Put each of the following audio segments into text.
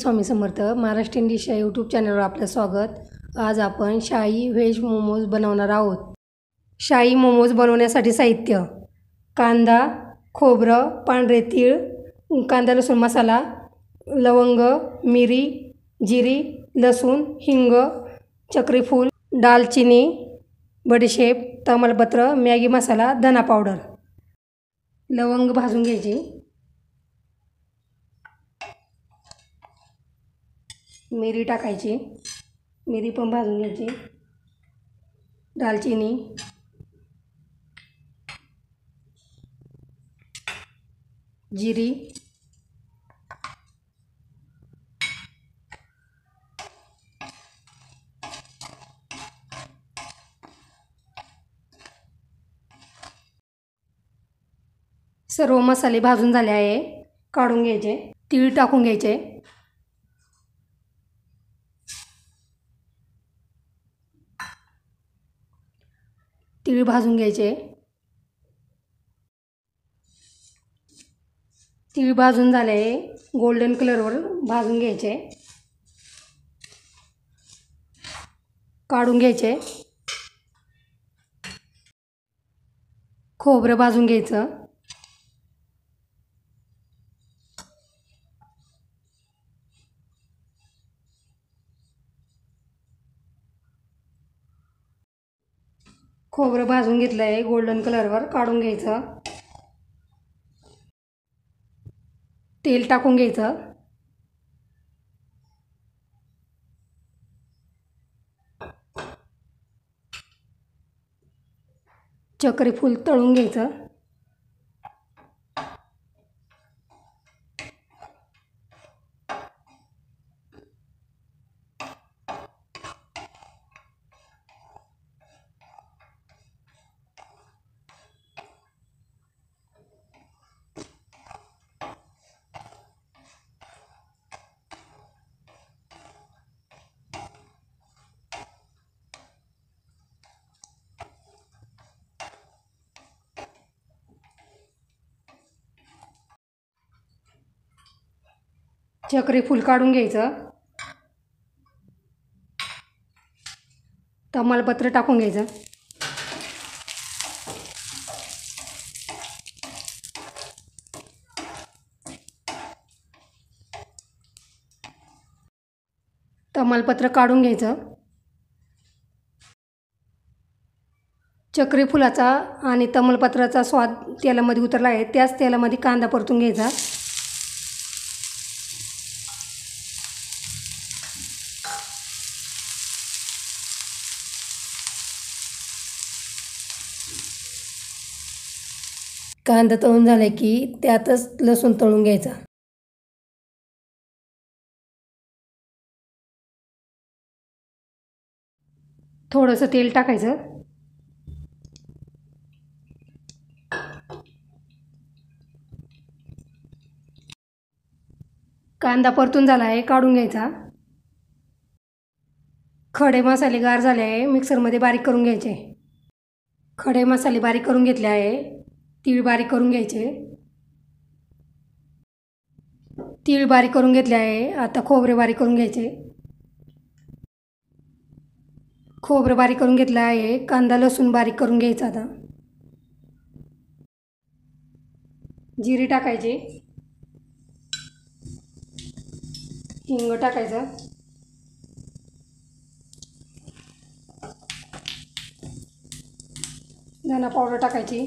Swami Samarth. Maharashtrian dish या YouTube चॅनलवर आपलं स्वागत. आज आपण शाही व्हेज मोमोज बनवणार आहोत. शाही मोमोज बनवण्यासाठी साहित्य: कांदा, खोबरं, पांढरे तीळ, कांदा लसूण मसाला, लवंग, मिरी, जिरी, लसूण, हिंग, चक्रीफूल, दालचिनी, बडीशेप, तमालपत्र, मॅगी मसाला, धना पावडर. लवंग भाजून घ्यायची. मिरी टाकायची, मिरी पण भाजून घ्यायची. दालचिनी, जिरी, सर्व मसाले भाजून झाले आहे, काढून घ्यायचे. तीळ टाकून घ्यायचे. तीळ भाजून घ्यायचे. तीळ भाजून झाले आहे, गोल्डन कलरवर भाजून घ्यायचे, काढून घ्यायचे. खोबरं भाजून घ्यायचं. खोबरं भाजून घेतलं आहे गोल्डन कलरवर, काढून घ्यायचं. तेल टाकून घ्यायचं. चक्रीफूल तळून घ्यायचं. चक्रीफूल काढून घ्यायचं. तमालपत्र टाकून घ्यायचं. तमालपत्र काढून घ्यायचं. चक्रीफुलाचा आणि तमालपत्राचा स्वाद तेलामध्ये उतरला आहे, त्याच तेलामध्ये कांदा परतून घ्यायचा. कांदा तळून झाला की त्यातच लसूण तळून घ्यायचा. थोडंसं तेल टाकायचं. कांदा परतून झाला आहे, काढून घ्यायचा. खडे मसाले गार झाले आहे, मिक्सरमध्ये बारीक करून घ्यायचे. खडे मसाले बारीक करून घेतले आहे. तीळ बारीक करून घ्यायचे. तीळ बारीक करून घेतले आहे. आता खोबरे बारीक करून घ्यायचे. खोबरं बारीक करून घेतलं आहे. कांदा लसूण बारीक करून घ्यायचा. आता जिरी टाकायची. हिंग टाकायचं. धना पावडर टाकायची.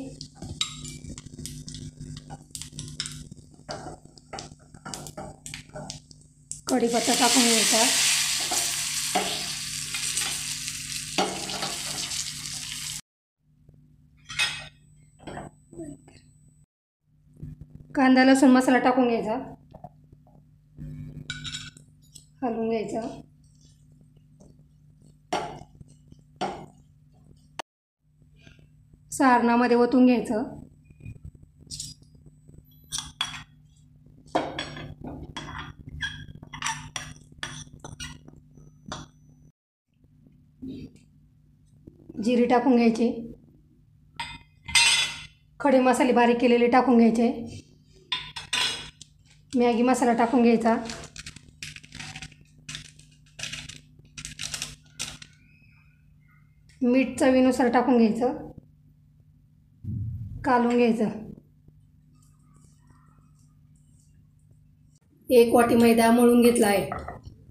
कढीपत्ता टाकून घ्यायचा. कांदा लसूण मसाला टाकून घ्यायचा. हलवून घ्यायचं. सारणामध्ये ओतून घ्यायचं. जिरी टाकून घ्यायची. खडे मसाले बारीक केलेले टाकून घ्यायचे. मॅगी मसाला टाकून घ्यायचा. मीठ चवीनुसार टाकून घ्यायचं, कालवून घ्यायचं। 1 वाटी मैदा मळून घेतला आहे।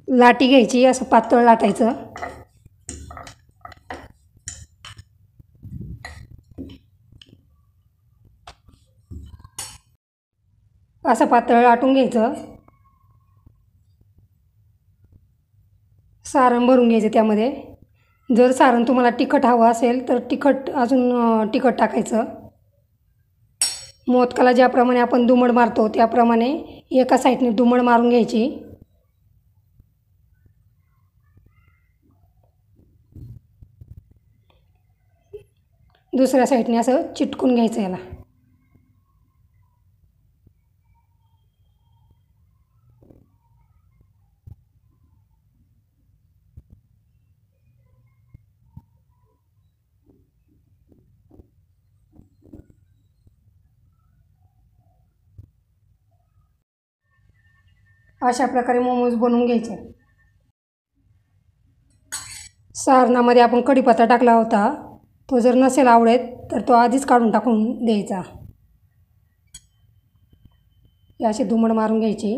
लाटी घ्यायची, असं पातळ लाटायचं। असं पातळ लाटून घ्यायचं। सारण भरून घ्यायचं त्यामध्ये। जर सारण तुम्हाला तिखट हवं असेल तर अजून तिखट टाकायचं। मोदकाला ज्याप्रमाणे आपण दुमड मारतो त्याप्रमाणे एका साईडने दुमड मारून घ्यायची। दुसऱ्या साईडने असं चिटकून घ्यायचं याला। अशा प्रकारे मोमोज बनवून घ्यायचे। सारणामध्ये आपण कढीपत्ता टाकला होता, तो जर नसेल आवडत तर तो आधीच काढून टाकून द्यायचा। अशी दुमड मारून घ्यायची।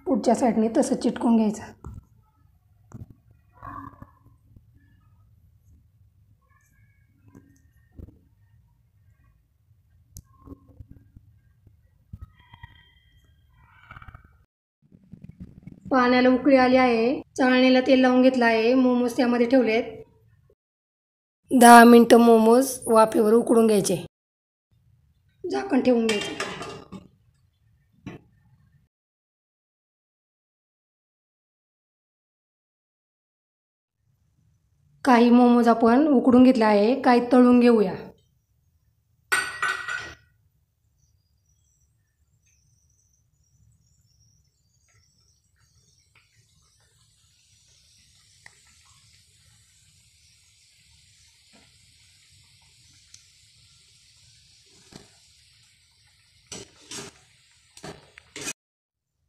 पुढच्या साईडने तसं चिटकून घ्यायचं। पाण्याला उकळी आली आहे, चाळणीला तेल लावून घेतलं आहे। मोमोज त्यामध्ये ठेवलेत। 10 मिनिटं मोमोज वाफेवर उकडून घ्यायचे। झाकण ठेवून घ्यायचं। काही मोमोज आपण उकडून घेतले आहे, काही तळून घेऊया।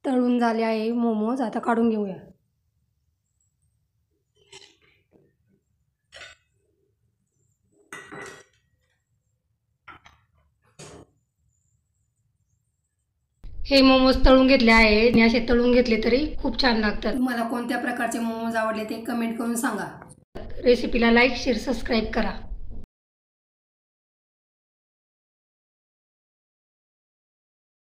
तळून झाले आहे मोमोज, आता काढून घेऊया। हे मोमोज तळून घेतले आहे आणि असे तळून घेतले तरी खूप छान लागतात। तुम्हाला कोणत्या प्रकारचे मोमोज आवडले ते कमेंट करून सांगा। रेसिपीला लाईक, शेअर, सबस्क्राईब करा।